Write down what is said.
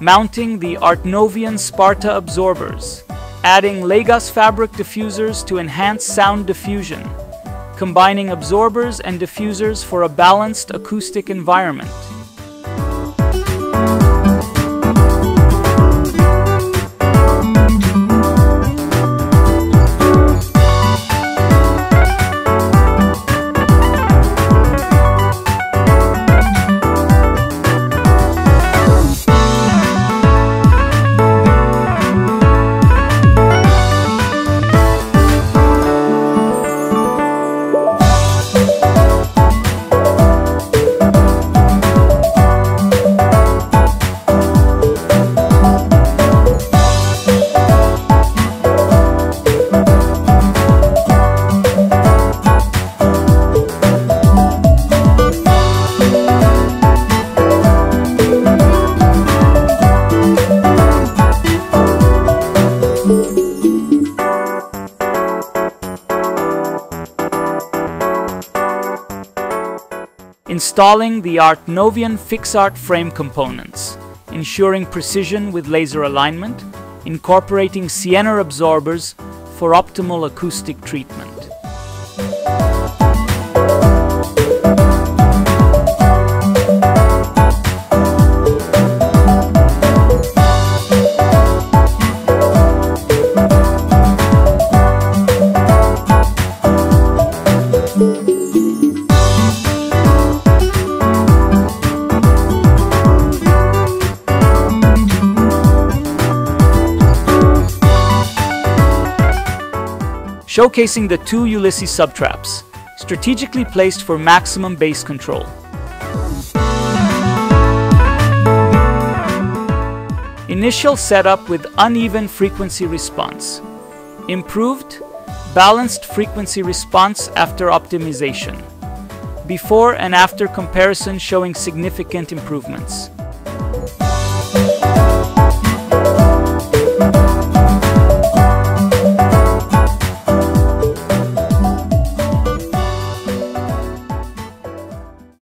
Mounting the Artnovion Sparta absorbers. Adding Lagos fabric diffusers to enhance sound diffusion. Combining absorbers and diffusers for a balanced acoustic environment. Installing the Artnovion FixArt frame components, ensuring precision with laser alignment, incorporating Sienna absorbers for optimal acoustic treatment. Showcasing the two Ulysses subtraps, strategically placed for maximum bass control. Initial setup with uneven frequency response. Improved, balanced frequency response after optimization. Before and after comparison showing significant improvements.